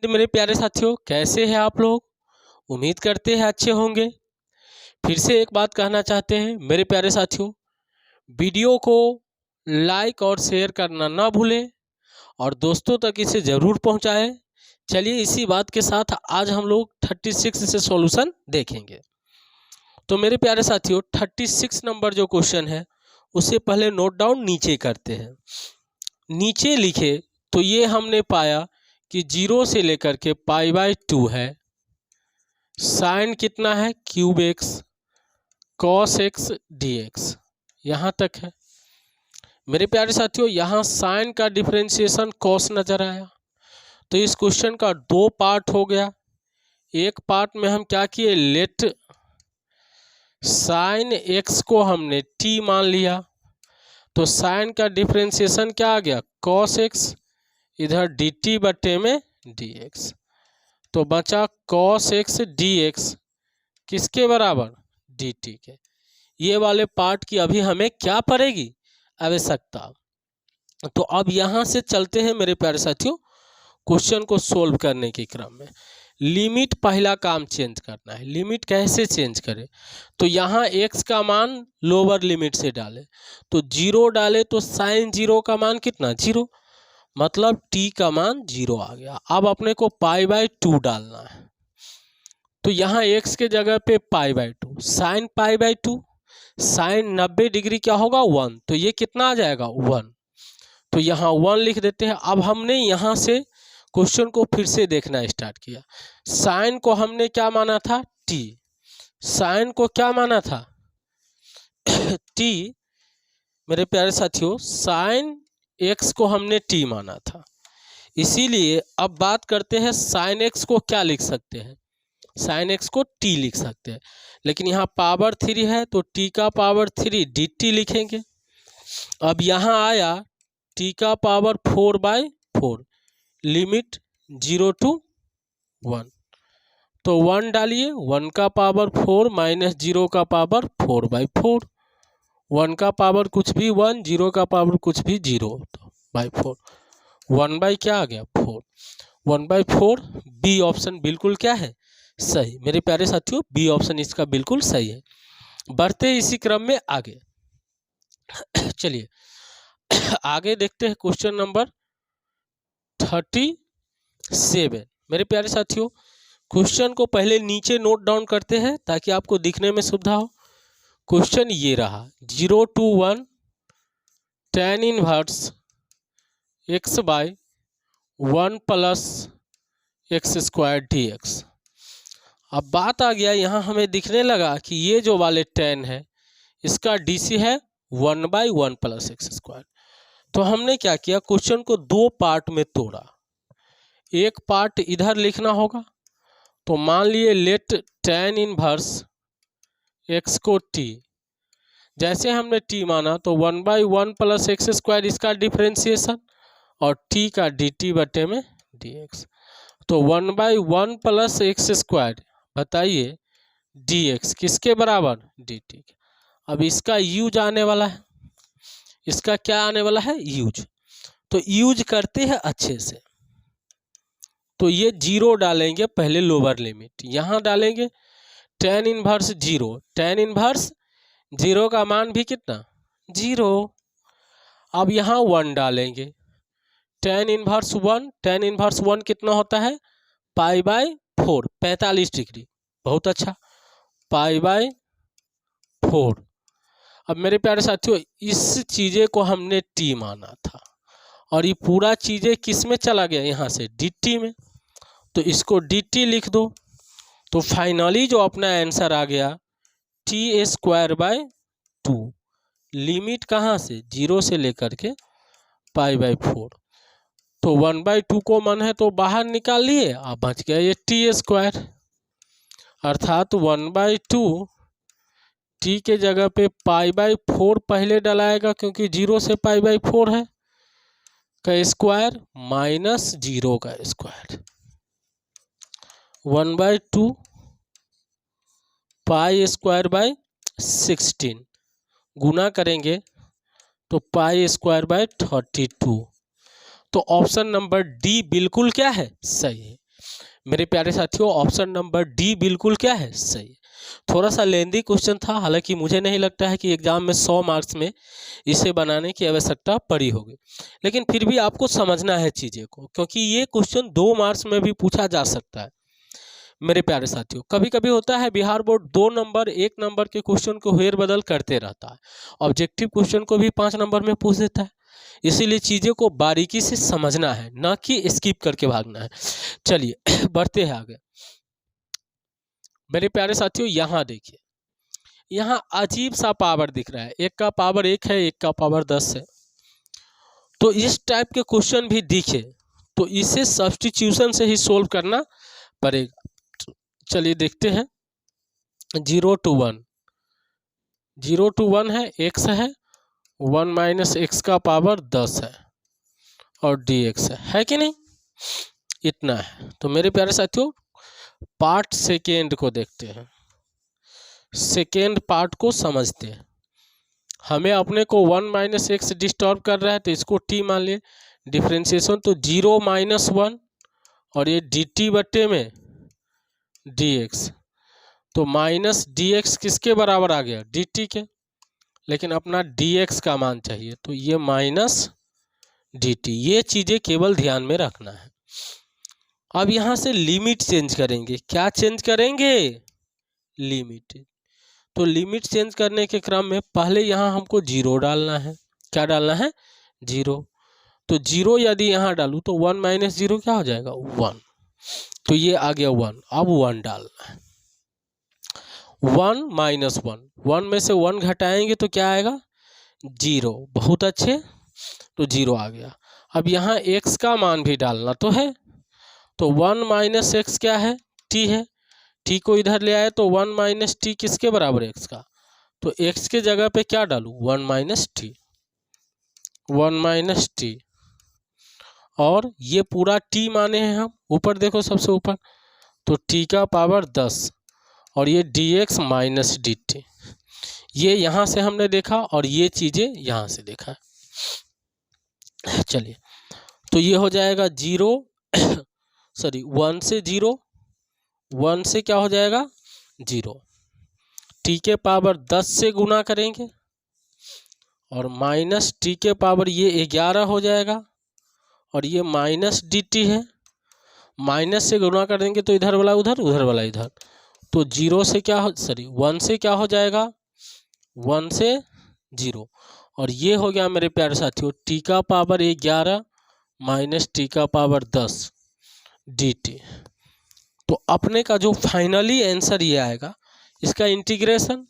तो मेरे प्यारे साथियों, कैसे हैं आप लोग? उम्मीद करते हैं अच्छे होंगे। फिर से एक बात कहना चाहते हैं मेरे प्यारे साथियों, वीडियो को लाइक और शेयर करना ना भूलें और दोस्तों तक इसे ज़रूर पहुंचाएं। चलिए इसी बात के साथ आज हम लोग 36 से सॉल्यूशन देखेंगे। तो मेरे प्यारे साथियों, 36 नंबर जो क्वेश्चन है उसे पहले नोट डाउन नीचे करते हैं। नीचे लिखे तो ये हमने पाया कि 0 से लेकर के π/2 है। साइन कितना है? Cube x cos x D x, यहाँ तक है। मेरे प्यारे साथियों, यहाँ साइन का डिफरेंशिएशन कॉस नजर आया, तो इस क्वेश्चन का दो पार्ट हो गया। एक पार्ट में हम क्या किए, लेट साइन एक्स को हमने टी मान लिया, तो साइन का डिफरेंशिएशन क्या आ गया, कॉस एक्स, इधर डी टी बटे में डी एक्स, तो बचा कॉस एक्स डी एक्स किसके बराबर, डी टी के। ये वाले पार्ट की अभी हमें क्या पड़ेगी, आवश्यकता। तो अब यहाँ से चलते हैं मेरे प्यारे साथियों क्वेश्चन को सोल्व करने के क्रम में। लिमिट पहला काम चेंज करना है। लिमिट कैसे चेंज करें, तो यहाँ x का मान लोअर लिमिट से डालें, तो 0 डाले तो साइन 0 का मान कितना, 0, मतलब t का मान 0 आ गया। अब अपने को π/2 डालना है, तो यहाँ x के जगह पे π/2, साइन π/2, साइन 90 डिग्री क्या होगा, 1, तो ये कितना आ जाएगा, 1, तो यहाँ 1 लिख देते हैं। अब हमने यहाँ से क्वेश्चन को फिर से देखना स्टार्ट किया। साइन को हमने क्या माना था, t, साइन को क्या माना था t। मेरे प्यारे साथियों, साइन x को हमने t माना था, इसीलिए अब बात करते हैं साइन x को क्या लिख सकते हैं, साइन x को t लिख सकते हैं, लेकिन यहाँ पावर 3 है तो t का पावर 3 dt लिखेंगे। अब यहाँ आया t का पावर 4/4, लिमिट 0 to 1, तो 1 डालिए, 1 का पावर 4 माइनस 0 का पावर 4/4, 1 का पावर कुछ भी 1, 0 का पावर कुछ भी 0, तो बाई 4, 1 बाई क्या आ गया, 4, 1/4। बी ऑप्शन बिल्कुल क्या है, सही। मेरे प्यारे साथियों, बी ऑप्शन इसका बिल्कुल सही है। बढ़ते इसी क्रम में आगे। चलिए आगे देखते हैं क्वेश्चन नंबर 37। मेरे प्यारे साथियों, क्वेश्चन को पहले नीचे नोट डाउन करते हैं ताकि आपको दिखने में सुविधा हो। क्वेश्चन ये रहा, 0 to 1 tan inverse x/1 plus x square D x. अब बात आ गया, यहाँ हमें दिखने लगा कि ये जो वाले tan है इसका DC है 1/1 प्लस एक्स स्क्वायर। तो हमने क्या किया, क्वेश्चन को दो पार्ट में तोड़ा। एक पार्ट इधर लिखना होगा, तो मान लिए लेट tan इनवर्स x को t, जैसे हमने t माना तो 1/1 प्लस एक्स स्क्वायर इसका डिफरेंशिएशन और t का dt बटे में dx, तो 1/1 प्लस एक्स स्क्वायर बताइए dx किसके बराबर, dt। अब इसका यूज आने वाला है, इसका क्या आने वाला है, यूज। तो यूज करते हैं अच्छे से, तो ये 0 डालेंगे पहले लोअर लिमिट, यहाँ डालेंगे tan इनवर्स 0, tan इनवर्स 0 का मान भी कितना, 0। अब यहाँ 1 डालेंगे, tan इनवर्स 1, tan इनवर्स 1 कितना होता है, π/4, 45 डिग्री, बहुत अच्छा, π/4। अब मेरे प्यारे साथियों, इस चीज़ें को हमने t माना था और ये पूरा चीज़ें किस में चला गया, यहाँ से dt में, तो इसको dt लिख दो। तो फाइनली जो अपना आंसर आ गया t²/2, लिमिट कहाँ से, 0 से लेकर के π/4, तो 1/2 को मन है तो बाहर निकाल लिए, अब बच गया ये t², अर्थात 1/2 t के जगह पे π/4 पहले डलाएगा क्योंकि 0 से π/4 है का स्क्वायर माइनस 0 का स्क्वायर, 1/2 π²/16 गुना करेंगे तो π²/32। तो ऑप्शन नंबर डी बिल्कुल क्या है, सही है। मेरे प्यारे साथियों ऑप्शन नंबर डी बिल्कुल क्या है, सही। थोड़ा सा लेंदी क्वेश्चन था, हालांकि मुझे नहीं लगता है कि एग्जाम में 100 मार्क्स में इसे बनाने की आवश्यकता पड़ी होगी, लेकिन फिर भी आपको समझना है चीज़ें को, क्योंकि ये क्वेश्चन 2 मार्क्स में भी पूछा जा सकता है। मेरे प्यारे साथियों कभी कभी होता है बिहार बोर्ड 2 नंबर 1 नंबर के क्वेश्चन को फेर बदल करते रहता है, ऑब्जेक्टिव क्वेश्चन को भी 5 नंबर में पूछ देता है, इसीलिए चीज़ों को बारीकी से समझना है, ना कि स्किप करके भागना है। चलिए बढ़ते हैं आगे। मेरे प्यारे साथियों यहाँ देखिए, यहाँ अजीब सा पावर दिख रहा है, एक का पावर 1 है, एक का पावर 10 है। तो इस टाइप के क्वेश्चन भी दिखे तो इसे सब्स्टिट्यूशन से ही सोल्व करना पड़ेगा। चलिए देखते हैं। 0 to 1, 0 to 1 है, x है, 1 माइनस एक्स का पावर 10 है और dx है कि नहीं, इतना है। तो मेरे प्यारे साथियों पार्ट सेकेंड को देखते हैं, सेकेंड पार्ट को समझते हैं। हमें अपने को 1 माइनस एक्स डिस्टर्ब कर रहा है तो इसको t मान लिए, डिफ्रेंशिएशन तो 0 माइनस 1 और ये dt बट्टे में dx, तो माइनस dx किसके बराबर आ गया, dt के, लेकिन अपना dx का मान चाहिए तो ये माइनस dt, ये चीज़ें केवल ध्यान में रखना है। अब यहाँ से लिमिट चेंज करेंगे, क्या चेंज करेंगे, लिमिट। तो लिमिट चेंज करने के क्रम में पहले यहाँ हमको 0 डालना है, क्या डालना है, 0। तो 0 यदि यहाँ डालूँ तो 1 माइनस 0 क्या हो जाएगा, 1, तो ये आ गया 1। अब 1 डालना है, 1 माइनस 1, 1 में से 1 घटाएंगे तो क्या आएगा, 0, बहुत अच्छे, तो 0 आ गया। अब यहाँ x का मान भी डालना तो है, तो 1 माइनस एक्स क्या है, t है, t को इधर ले आए तो 1 माइनस टी किसके बराबर है, x का, तो x के जगह पे क्या डालूँ, 1 माइनस टी, 1 माइनस टी, और ये पूरा t माने हैं हम, ऊपर देखो सबसे ऊपर, तो t का पावर 10 और ये dx माइनस dt, ये यहाँ से हमने देखा और ये चीज़ें यहाँ से देखा। चलिए तो ये हो जाएगा 0 सॉरी 1 से 0, 1 से क्या हो जाएगा 0, t के पावर 10 से गुना करेंगे और माइनस t के पावर ये 11 हो जाएगा और ये माइनस dt है, माइनस से गुना कर देंगे तो इधर वाला उधर, उधर वाला इधर, तो 0 से क्या हो, सॉरी 1 से क्या हो जाएगा, 1 से 0, और ये हो गया मेरे प्यारे साथियों t का पावर 11 माइनस t का पावर 10 dt। तो अपने का जो फाइनली आंसर ये आएगा, इसका इंटीग्रेशन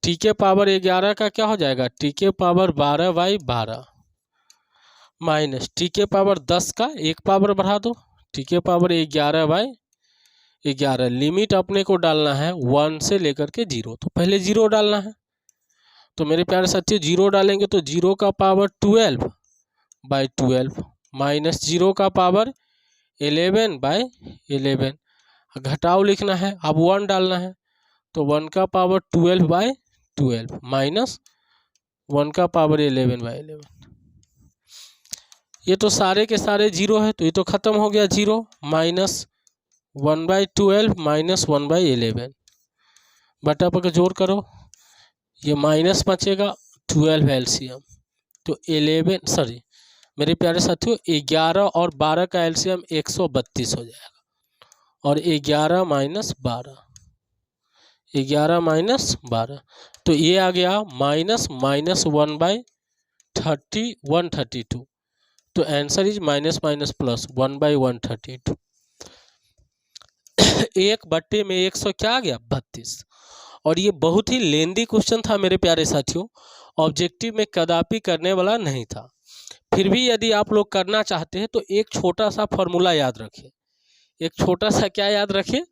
t के पावर 11 का क्या हो जाएगा, t के पावर 12/12 माइनस t के पावर 10 का एक पावर बढ़ा दो, t के पावर 11/11, लिमिट अपने को डालना है 1 से लेकर के 0, तो पहले 0 डालना है। तो मेरे प्यारे साथियों 0 डालेंगे तो 0 का पावर 12/12 माइनस 0 का पावर 11/11, घटाव लिखना है, अब 1 डालना है तो 1 का पावर 12/12 माइनस 1 का पावर 11/11, ये तो सारे के सारे 0 है तो ये तो ख़त्म हो गया 0, माइनस 1/12 माइनस 1/11, बटा पर जोड़ करो, ये माइनस बचेगा, 12 एलसीएम, तो 11 सॉरी मेरे प्यारे साथियों 11 और 12 का एलसीएम 132 हो जाएगा, और 11 माइनस 12, 11 माइनस 12, तो ये आ गया माइनस 1/132, तो answer is minus minus plus 1/132, 1 में 100 क्या आ गया, 32। और ये बहुत ही लेंदी क्वेश्चन था मेरे प्यारे साथियों, ऑब्जेक्टिव में कदापि करने वाला नहीं था। फिर भी यदि आप लोग करना चाहते हैं तो एक छोटा सा फॉर्मूला याद रखें, एक छोटा सा क्या याद रखें,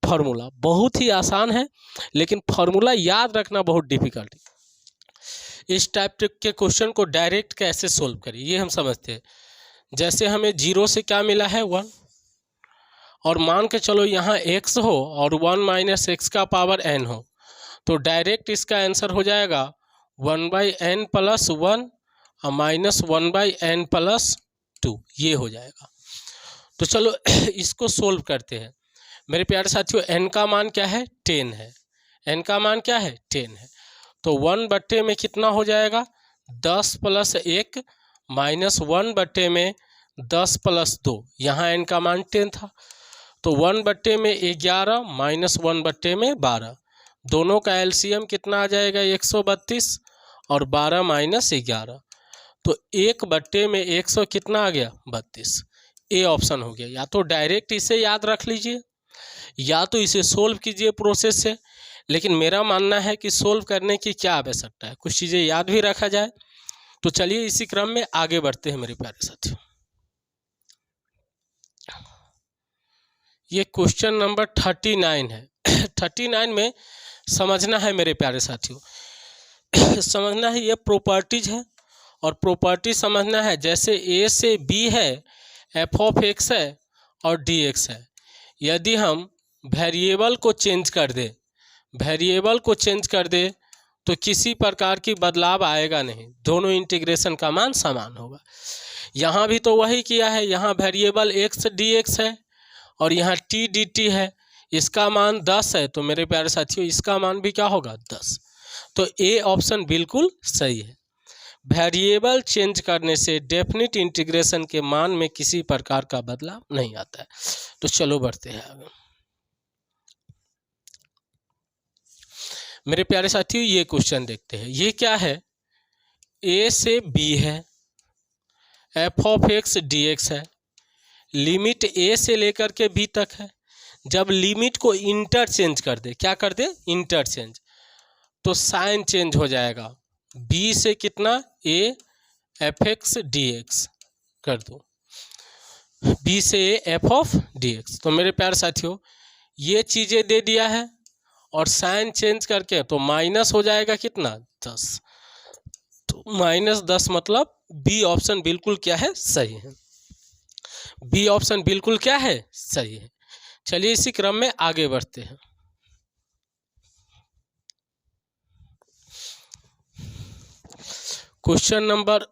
फॉर्मूला, बहुत ही आसान है लेकिन फॉर्मूला याद रखना बहुत डिफिकल्ट है। इस टाइप के क्वेश्चन को डायरेक्ट कैसे सोल्व करें ये हम समझते हैं। जैसे हमें 0 से क्या मिला है 1, और मान के चलो यहाँ x हो और 1 माइनस एक्स का पावर n हो, तो डायरेक्ट इसका आंसर हो जाएगा 1/n प्लस 1 और माइनस 1/n प्लस 2, ये हो जाएगा। तो चलो इसको सोल्व करते हैं मेरे प्यारे साथियों। n का मान क्या है 10 है, n का मान क्या है 10 है। तो 1/, में कितना हो जाएगा 10 + 1 माइनस 1/, में 10 + 2, यहाँ n का मान 10 था। तो 1/, में 11 माइनस 1/, में 12, दोनों का एलसीएम कितना आ जाएगा 132 और 12 माइनस 11, तो 1/, में 100 कितना आ गया 32। ए ऑप्शन हो गया। या तो डायरेक्ट इसे याद रख लीजिए या तो इसे सोल्व कीजिए प्रोसेस से, लेकिन मेरा मानना है कि सोल्व करने की क्या आवश्यकता है, कुछ चीज़ें याद भी रखा जाए। तो चलिए इसी क्रम में आगे बढ़ते हैं मेरे प्यारे साथियों। ये क्वेश्चन नंबर 39 है। 39 में समझना है मेरे प्यारे साथियों, समझना है ये प्रॉपर्टीज है और प्रॉपर्टी समझना है। जैसे ए से बी है, f(x) है और dx है। यदि हम वेरिएबल को चेंज कर दे, वेरिएबल को चेंज कर दे तो किसी प्रकार की बदलाव आएगा नहीं, दोनों इंटीग्रेशन का मान समान होगा। यहाँ भी तो वही किया है, यहाँ वेरिएबल x dx है और यहाँ t dt है, इसका मान 10 है। तो मेरे प्यारे साथियों इसका मान भी क्या होगा 10। तो ए ऑप्शन बिल्कुल सही है। वेरिएबल चेंज करने से डेफिनिट इंटीग्रेशन के मान में किसी प्रकार का बदलाव नहीं आता है। तो चलो बढ़ते हैं आगे मेरे प्यारे साथियों। ये क्वेश्चन देखते हैं, ये क्या है, ए से बी है, f(x) dx है, लिमिट ए से लेकर के बी तक है। जब लिमिट को इंटरचेंज कर दे, क्या कर दे इंटरचेंज, तो साइन चेंज हो जाएगा। बी से कितना ए f(x) dx कर दो, बी से ए f(dx)। तो मेरे प्यारे साथियों ये चीज़ें दे दिया है और साइन चेंज करके तो माइनस हो जाएगा कितना 10। तो -10 मतलब बी ऑप्शन बिल्कुल क्या है सही है, बी ऑप्शन बिल्कुल क्या है सही है। चलिए इसी क्रम में आगे बढ़ते हैं। क्वेश्चन नंबर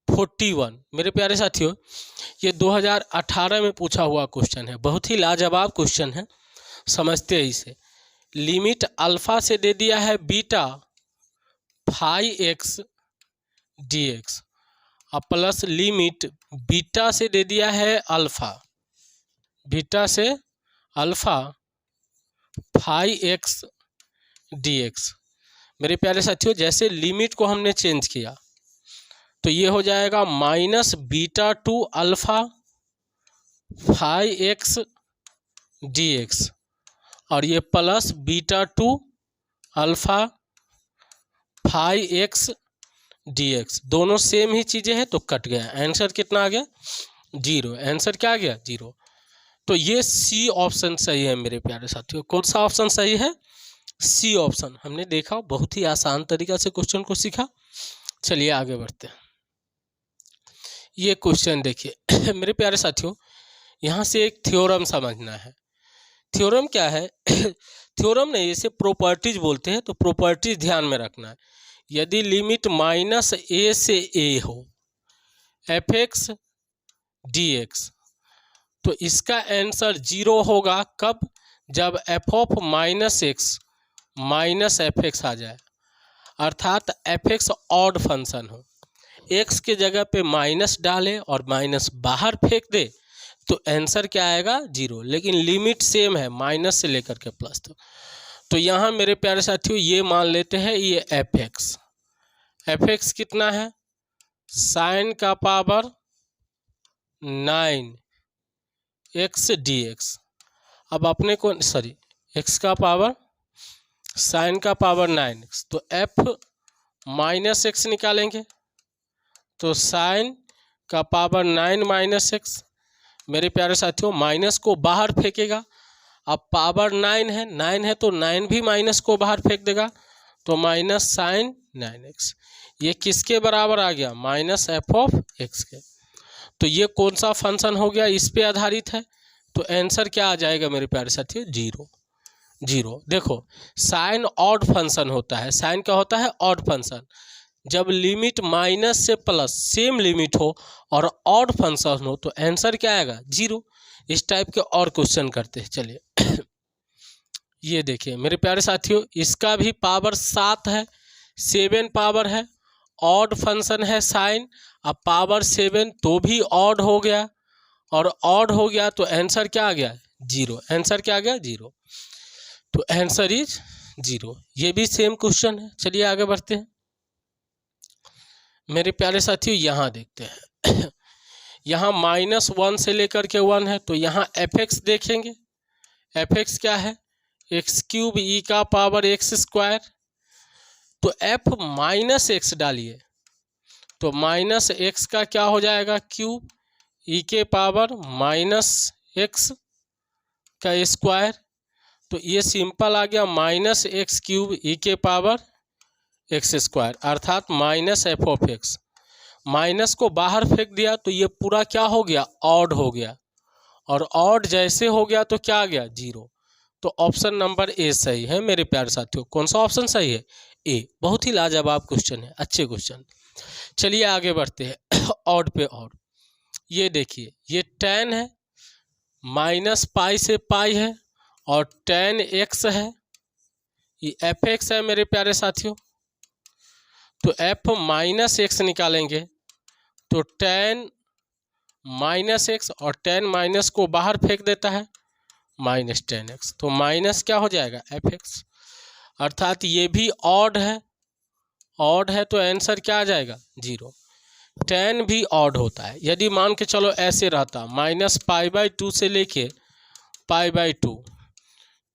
41 मेरे प्यारे साथियों, ये 2018 में पूछा हुआ क्वेश्चन है, बहुत ही लाजवाब क्वेश्चन है, समझते हैं इसे। लिमिट अल्फा से दे दिया है बीटा (φx) dx और प्लस लिमिट बीटा से दे दिया है अल्फा, बीटा से अल्फा (φx) dx। मेरे प्यारे साथियों जैसे लिमिट को हमने चेंज किया तो ये हो जाएगा -β2 अल्फा (φx) dx और ये प्लस β2 अल्फा (φx) dx, दोनों सेम ही चीज़ें हैं तो कट गया। आंसर कितना आ गया 0, आंसर क्या आ गया 0। तो ये सी ऑप्शन सही है मेरे प्यारे साथियों। कौन सा ऑप्शन सही है, सी ऑप्शन। हमने देखा बहुत ही आसान तरीका से क्वेश्चन को सीखा। चलिए आगे बढ़ते हैं। ये क्वेश्चन देखिए मेरे प्यारे साथियों, यहाँ से एक थ्योरम समझना है। थ्योरम क्या है थ्योरम नहीं, इसे प्रॉपर्टीज बोलते हैं, तो प्रॉपर्टीज ध्यान में रखना है। यदि लिमिट -a से a हो f(x) dx तो इसका आंसर 0 होगा कब, जब f(-x) -fx आ जाए, अर्थात fx ऑड फंक्शन हो, x के जगह पे माइनस डाले और माइनस बाहर फेंक दे तो आंसर क्या आएगा 0। लेकिन लिमिट सेम है माइनस से लेकर के प्लस तक। तो यहाँ मेरे प्यारे साथियों ये मान लेते हैं ये fx कितना है sin का पावर 9 x dx। अब अपने को x का पावर sin का पावर 9x, तो f-x निकालेंगे तो sin का पावर 9 - x। मेरे प्यारे साथियों माइनस को बाहर फेंकेगा, अब पावर 9 है तो 9 भी माइनस को बाहर फेंक देगा तो -sin 9x। ये किसके बराबर आ गया -f(x) के। तो ये कौन सा फंक्शन हो गया, इस पे आधारित है। तो आंसर क्या आ जाएगा मेरे प्यारे साथियों 0। देखो साइन ऑड फंक्शन होता है, साइन क्या होता है ऑड फंक्शन। जब लिमिट माइनस से प्लस सेम लिमिट हो और ऑड फंक्शन हो तो आंसर क्या आएगा? 0। इस टाइप के और क्वेश्चन करते हैं। चलिए ये देखिए मेरे प्यारे साथियों, इसका भी पावर 7 है, 7 पावर है, ऑड फंक्शन है साइन। अब पावर 7 तो भी ऑड हो गया, और ऑड हो गया तो आंसर क्या आ गया? 0। आंसर क्या आ गया? 0। तो आंसर इज 0। ये भी सेम क्वेश्चन है। चलिए आगे बढ़ते हैं मेरे प्यारे साथियों। यहाँ देखते हैं यहाँ -1 से लेकर के 1 है, तो यहाँ fx देखेंगे। fx क्या है? x³ e का पावर x²। तो f -x डालिए तो -x का क्या हो जाएगा? क्यूब e के पावर -x का स्क्वायर। तो ये सिंपल आ गया -x³ e के पावर x², अर्थात -f(x). माइनस को बाहर फेंक दिया तो ये पूरा क्या हो गया? ऑड हो गया, और ऑड जैसे हो गया तो क्या आ गया? 0। तो ऑप्शन नंबर ए सही है मेरे प्यारे साथियों। कौन सा ऑप्शन सही है? ए। बहुत ही लाजवाब क्वेश्चन है, अच्छे क्वेश्चन। चलिए आगे बढ़ते हैं ऑड पे ऑड। ये देखिए ये tan है, -π से पाई है, और tan x है, ये fx है मेरे प्यारे साथियों। तो f -x निकालेंगे तो tan -x, और tan माइनस को बाहर फेंक देता है -10x। तो माइनस क्या हो जाएगा? fx। अर्थात ये भी ऑड है, ऑड है तो आंसर क्या आ जाएगा? 0। tan भी ऑड होता है। यदि मान के चलो ऐसे रहता -π/2 से लेके π/2,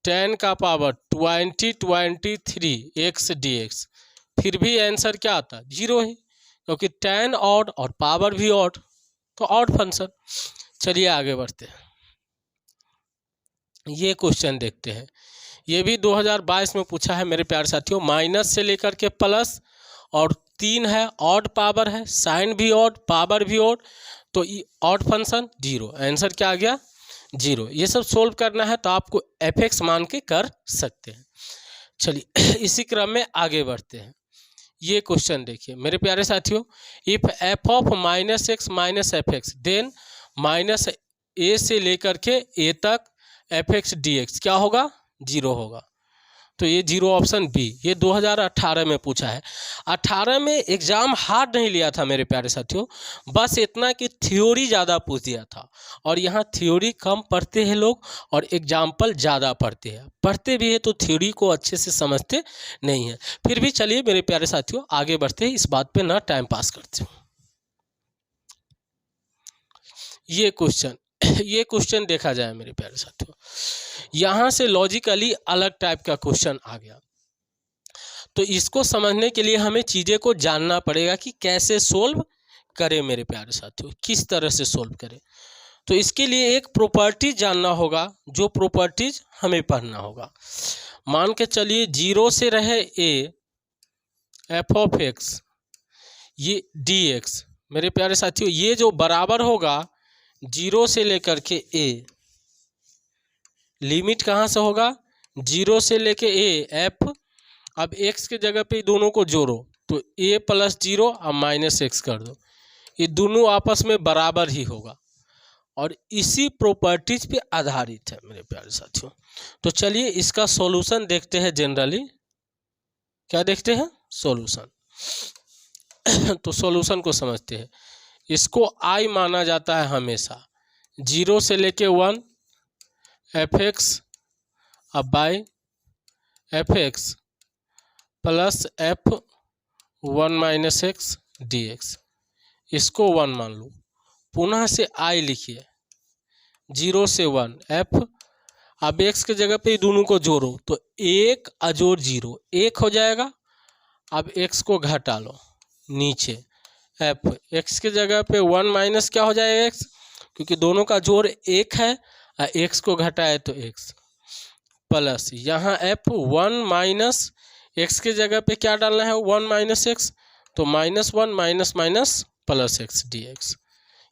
tan का पावर 23x dx, फिर भी आंसर क्या आता? 0 ही, क्योंकि tan ऑड और पावर भी ऑड, तो ऑड फंक्शन। चलिए आगे बढ़ते हैं। ये क्वेश्चन देखते हैं। ये भी 2022 में पूछा है मेरे प्यारे साथियों। माइनस से लेकर के प्लस, और 3 है, ऑड पावर है, साइन भी ऑड, पावर भी ऑड, तो ऑड फंक्शन 0। आंसर क्या आ गया? 0। ये सब सोल्व करना है तो आपको fx मान के कर सकते हैं। चलिए इसी क्रम में आगे बढ़ते हैं। ये क्वेश्चन देखिए मेरे प्यारे साथियों। If f of -x - fx then -a से लेकर के a तक fx dx क्या होगा? 0 होगा। तो ये 0 ऑप्शन बी। ये 2018 में पूछा है। 18 में एग्ज़ाम हार्ड नहीं लिया था मेरे प्यारे साथियों, बस इतना कि थ्योरी ज़्यादा पूछ दिया था। और यहाँ थ्योरी कम पढ़ते हैं लोग और एग्जाम्पल ज़्यादा पढ़ते हैं। पढ़ते भी है तो थ्योरी को अच्छे से समझते नहीं है। फिर भी चलिए मेरे प्यारे साथियों आगे बढ़ते हैं, इस बात पे ना टाइम पास करते हो। ये क्वेश्चन देखा जाए मेरे प्यारे साथियों, यहाँ से लॉजिकली अलग टाइप का क्वेश्चन आ गया। तो इसको समझने के लिए हमें चीज़ें को जानना पड़ेगा कि कैसे सोल्व करें मेरे प्यारे साथियों, किस तरह से सोल्व करें। तो इसके लिए एक प्रॉपर्टीज जानना होगा, जो प्रॉपर्टीज हमें पढ़ना होगा। मान के चलिए 0 से रहे a f(x) ये dx मेरे प्यारे साथियों, ये जो बराबर होगा 0 से लेकर के a, लिमिट कहाँ से होगा? 0 से लेके a f। अब x के जगह पे दोनों को जोड़ो तो a + 0 और -x कर दो, ये दोनों आपस में बराबर ही होगा, और इसी प्रॉपर्टीज पे आधारित है मेरे प्यारे साथियों। तो चलिए इसका सॉल्यूशन देखते हैं। जनरली क्या देखते हैं? सॉल्यूशन। तो सॉल्यूशन को समझते हैं। इसको i माना जाता है हमेशा। 0 से लेके 1 fx अब by fx plus f(1 - x) dx, इसको 1 मान लो। पुनः से i लिखिए। 0 से 1 f, अब x के जगह पे दोनों को जोड़ो तो 1 + 0 1 हो जाएगा। अब x को घटा लो नीचे, f x के जगह पे 1 माइनस क्या हो जाएगा? x, क्योंकि दोनों का जोड़ 1 है, x को घटाए तो x, प्लस यहाँ f(1 - x) के जगह पे क्या डालना है? 1 - x, तो -1 - प्लस x dx।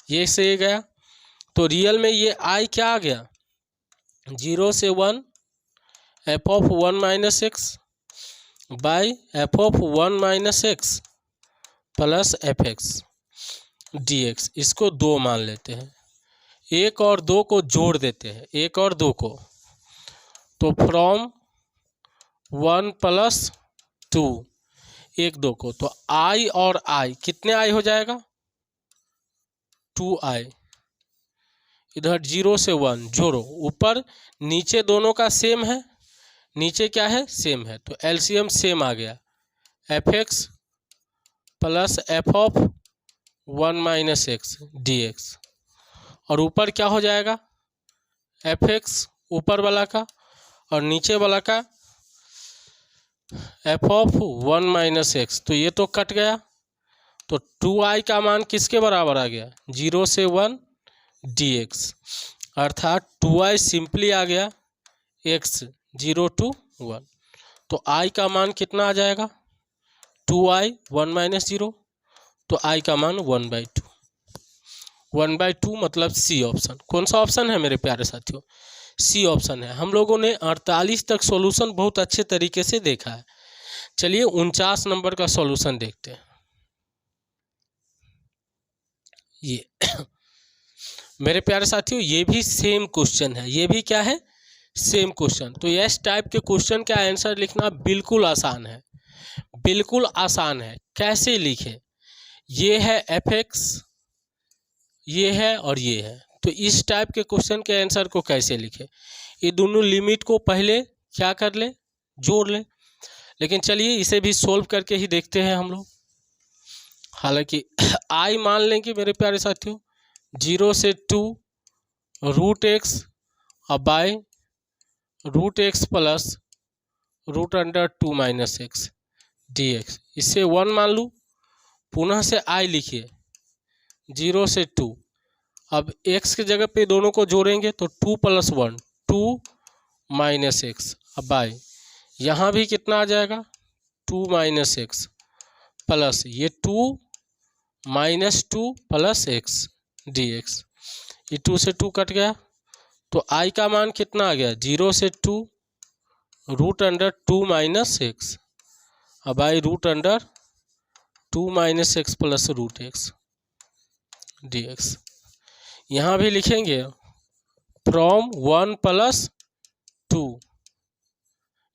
ये सही गया। तो रियल में ये i क्या आ गया? 0 से 1 f(1 - x) by f(1 - x) plus F X D X, इसको 2 मान लेते हैं। 1 और 2 को जोड़ देते हैं, 1 और 2 को, तो फ्रॉम 1 प्लस 2, 1 2 को, तो i और i कितने i हो जाएगा 2i। इधर 0 से 1 जोड़ो, ऊपर नीचे दोनों का सेम है, नीचे क्या है सेम है, तो एलसीएम सेम आ गया, F x plus F of 1 minus X D x, और ऊपर क्या हो जाएगा एफ एक्स ऊपर वाला का और नीचे वाला का एफ ऑफ 1 माइनस एक्स, तो ये तो कट गया, तो 2i का मान किसके बराबर आ गया 0 से 1 dx, अर्थात 2i सिंपली आ गया x 0 to 1, तो i का मान कितना आ जाएगा 2i 1 माइनस 0, तो i का मान 1/2, 1/2 मतलब सी ऑप्शन। कौन सा ऑप्शन है मेरे प्यारे साथियों, सी ऑप्शन है। हम लोगों ने 48 तक सॉल्यूशन बहुत अच्छे तरीके से देखा है। चलिए 49 नंबर का सॉल्यूशन देखते हैं। ये मेरे प्यारे साथियों ये भी सेम क्वेश्चन है, ये भी क्या है सेम क्वेश्चन। तो इस टाइप के क्वेश्चन का आंसर लिखना बिल्कुल आसान है, बिल्कुल आसान है। कैसे लिखें, ये है एफ एक्स, ये है और ये है, तो इस टाइप के क्वेश्चन के आंसर को कैसे लिखें, ये दोनों लिमिट को पहले क्या कर ले जोड़ ले। लेकिन चलिए इसे भी सोल्व करके ही देखते हैं हम लोग। हालांकि आई मान लेंगे मेरे प्यारे साथियों 0 से 2 रूट एक्स और by root X plus root under 2 minus X D X, इससे 1 मान लूँ, पुनः से आई लिखिए 0 से 2, अब x की जगह पे दोनों को जोड़ेंगे तो 2 + 1 2 माइनस एक्स, अब बाय यहाँ भी कितना आ जाएगा 2 माइनस एक्स प्लस ये 2 minus 2 plus x D X, ये 2 से 2 कट गया, तो i का मान कितना आ गया 0 से 2 रूट अंडर 2 माइनस एक्स, अब आई root under 2 minus x plus root x D x. यहाँ भी लिखेंगे फ्रॉम 1 + 2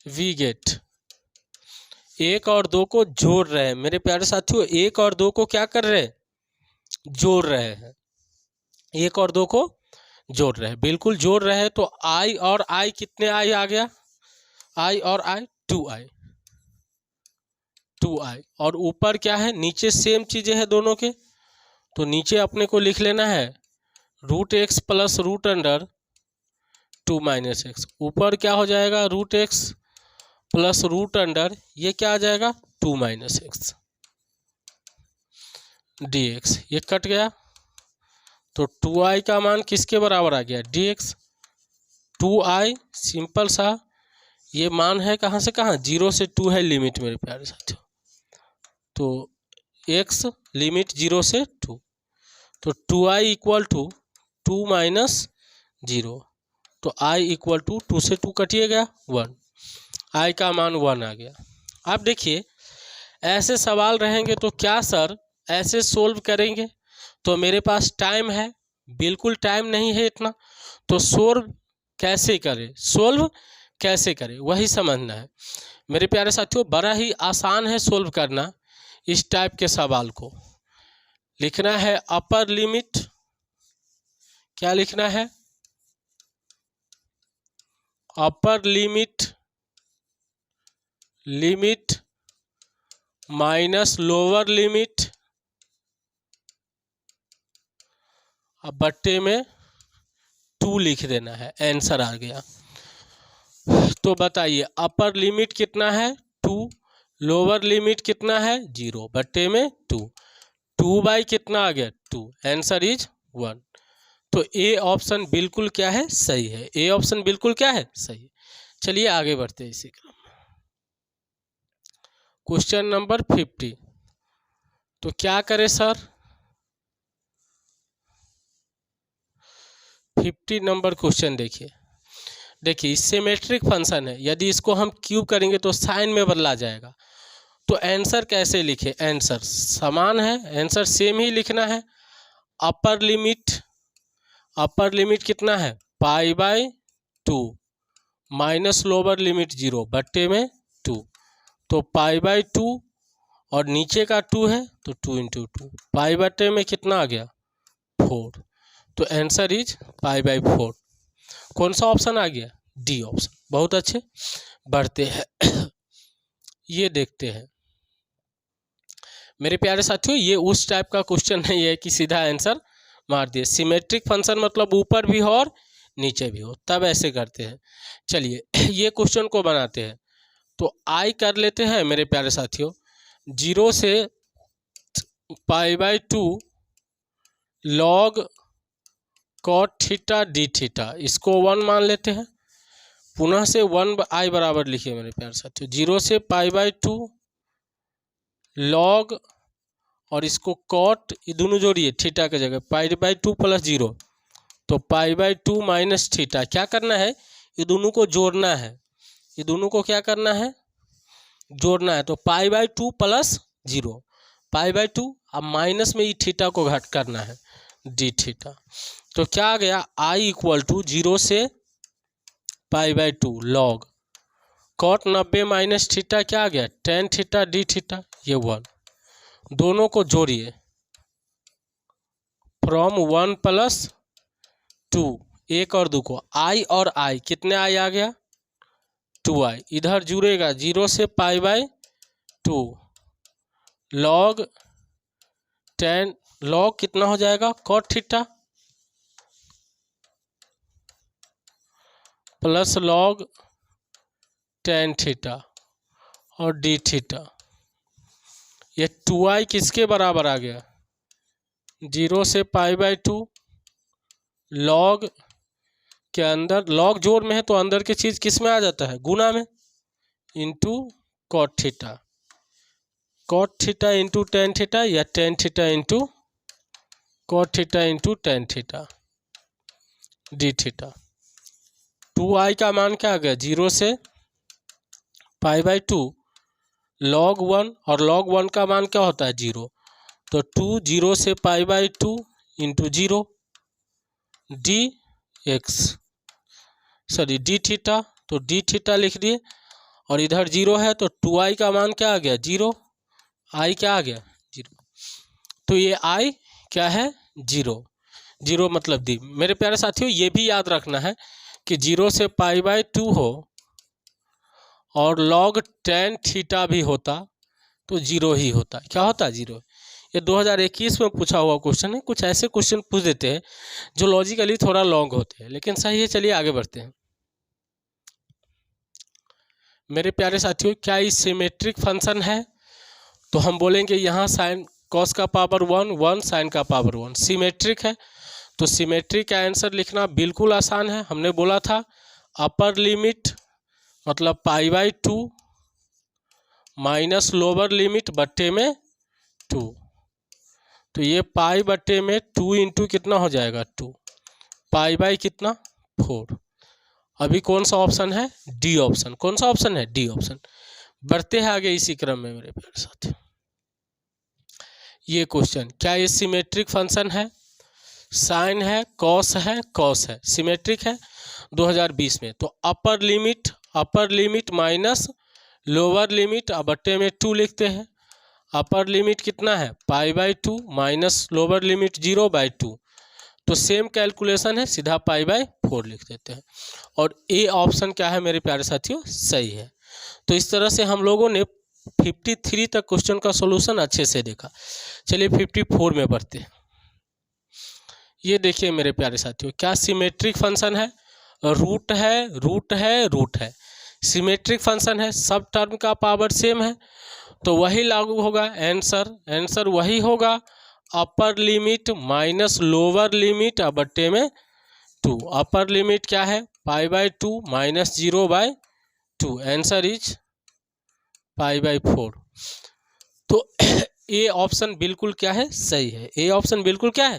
वी गेट, 1 और 2 को जोड़ रहे हैं मेरे प्यारे साथियों, 1 और 2 को क्या कर रहे हैं जोड़ रहे हैं, 1 और 2 को जोड़ रहे हैं, बिल्कुल जोड़ रहे हैं। तो i और i कितने i आ गया, i और i 2i, 2i, और ऊपर क्या है नीचे सेम चीज़ें हैं दोनों के, तो नीचे अपने को लिख लेना है root X plus root under 2 minus X, ऊपर क्या हो जाएगा root X plus root under ये क्या आ जाएगा 2 माइनस एक्स डी एक्स, ये कट गया, तो 2i का मान किसके बराबर आ गया dx, 2i सिंपल सा ये मान है कहाँ से कहाँ 0 से 2 है लिमिट मेरे प्यारे साथियों, तो x लिमिट 0 से 2, तो 2i इक्वल टू 2 माइनस 0, तो i इक्वल टू 2 से 2 कटिए गया 1, i का मान 1 आ गया। आप देखिए ऐसे सवाल रहेंगे तो क्या सर ऐसे सोल्व करेंगे, तो मेरे पास टाइम है बिल्कुल टाइम नहीं है इतना, तो सोल्व कैसे करें, सोल्व कैसे करें वही समझना है मेरे प्यारे साथियों। बड़ा ही आसान है सोल्व करना, इस टाइप के सवाल को लिखना है अपर लिमिट, क्या लिखना है upper limit, limit minus lower limit, अब बट्टे में 2 लिख देना है, आंसर आ गया। तो बताइए अपर लिमिट कितना है 2, लोअर लिमिट कितना है 0, बट्टे में 2, 2 कितना आ गया 2, आंसर इज 1। तो ए ऑप्शन बिल्कुल क्या है सही है, ए ऑप्शन बिल्कुल क्या है सही है। चलिए आगे बढ़ते हैं इसी क्रम में। क्वेश्चन नंबर 50, तो क्या करें सर 50 नंबर क्वेश्चन देखिए, देखिए सिमेट्रिक फंक्शन है, यदि इसको हम क्यूब करेंगे तो साइन में बदला जाएगा, तो आंसर कैसे लिखे, आंसर समान है, आंसर सेम ही लिखना है। अपर लिमिट कितना है π/2 माइनस लोअर लिमिट 0 बट्टे में 2, तो π/2 और नीचे का 2 है तो 2 × 2, पाई बट्टे में कितना आ गया 4, तो आंसर इज π/4। कौन सा ऑप्शन आ गया, डी ऑप्शन। बहुत अच्छे, बढ़ते हैं ये देखते हैं मेरे प्यारे साथियों। ये उस टाइप का क्वेश्चन नहीं है कि सीधा आंसर मार दिए। सिमेट्रिक फंक्शन मतलब ऊपर भी हो और नीचे भी हो, तब ऐसे करते हैं। चलिए ये क्वेश्चन को बनाते हैं। तो आई कर लेते हैं मेरे प्यारे साथियों, 0 से π/2 log cot theta D theta, इसको 1 मान लेते हैं। पुनः से 1/i बराबर लिखिए मेरे प्यारे साथियों, 0 से π/2 log और इसको कॉट, ये दोनों जोड़िए थीटा की जगह, π/2 + 0 तो π/2 माइनस थीटा। क्या करना है, ये दोनों को जोड़ना है, ये दोनों को क्या करना है, जोड़ना है। तो π/2 + 0, π/2 अब माइनस में ये थीटा को घट करना है डी थीटा। तो क्या आ गया, i = 0 से π/2 log कॉट 90 माइनस थीटा, क्या आ गया tan थीटा डी थीटा, ये 1। दोनों को जोड़िए, फ्रॉम 1 + 2, 1 और 2 को, i और i कितने i आ गया 2i, इधर जुड़ेगा 0 से π/2 log tan, log कितना हो जाएगा cot theta plus log tan theta और डी थीटा। ये 2i किसके बराबर आ गया, 0 से π/2 log के अंदर, log जोड़ में है तो अंदर की चीज़ किस में आ जाता है, गुना में, into cot theta, cot theta into tan theta या tan theta into cot theta into tan theta D theta. 2i का मान क्या आ गया, 0 से π/2 log 1 और log 1 का मान क्या होता है 0, तो 2 0 से π/2 इंटू 0 डी थीटा, तो डी थीटा लिख दिए और इधर 0 है तो 2i का मान क्या आ गया 0, i क्या आ गया 0, तो ये i क्या है 0 मतलब दी। मेरे प्यारे साथियों ये भी याद रखना है कि 0 से π/2 हो और log tan थीटा भी होता तो 0 ही होता, क्या होता 0। ये 2021 में पूछा हुआ क्वेश्चन है। कुछ ऐसे क्वेश्चन पूछ देते हैं जो लॉजिकली थोड़ा लॉन्ग होते हैं, लेकिन सही है। चलिए आगे बढ़ते हैं मेरे प्यारे साथियों। क्या ये सिमेट्रिक फंक्शन है, तो हम बोलेंगे यहाँ साइन कॉस का पावर 1 साइन का पावर 1 सिमेट्रिक है। तो सिमेट्रिक का आंसर लिखना बिल्कुल आसान है। हमने बोला था अपर लिमिट मतलब π/2 माइनस लोअर लिमिट बट्टे में 2, तो ये π/2 इंटू कितना हो जाएगा 2, π/4 कितना 4। अभी कौन सा ऑप्शन है, डी ऑप्शन। कौन सा ऑप्शन है, डी ऑप्शन। बढ़ते हैं आगे इसी क्रम में मेरे प्यारे साथी। ये क्वेश्चन, क्या ये सिमेट्रिक फंक्शन है, साइन है कॉस है सिमेट्रिक है 2020 में। तो upper limit minus lower limit बट्टे में 2 लिखते हैं। अपर लिमिट कितना है π/2 माइनस लोअर लिमिट 0/2, तो सेम कैलकुलेशन है, सीधा π/4 लिख देते हैं। और ए ऑप्शन क्या है मेरे प्यारे साथियों, सही है। तो इस तरह से हम लोगों ने 53 तक क्वेश्चन का सॉल्यूशन अच्छे से देखा। चलिए 54 में बढ़ते हैं। ये देखिए मेरे प्यारे साथियों, क्या सिमेट्रिक फंक्शन है, रूट है सिमेट्रिक फंक्शन है, सब टर्म का पावर सेम है तो वही लागू होगा। आंसर वही होगा, upper limit minus lower limit बट्टे में 2। अपर लिमिट क्या है π/2 माइनस 0/2, आंसर इज π/4। तो ए ऑप्शन बिल्कुल क्या है, सही है। ए ऑप्शन बिल्कुल क्या है,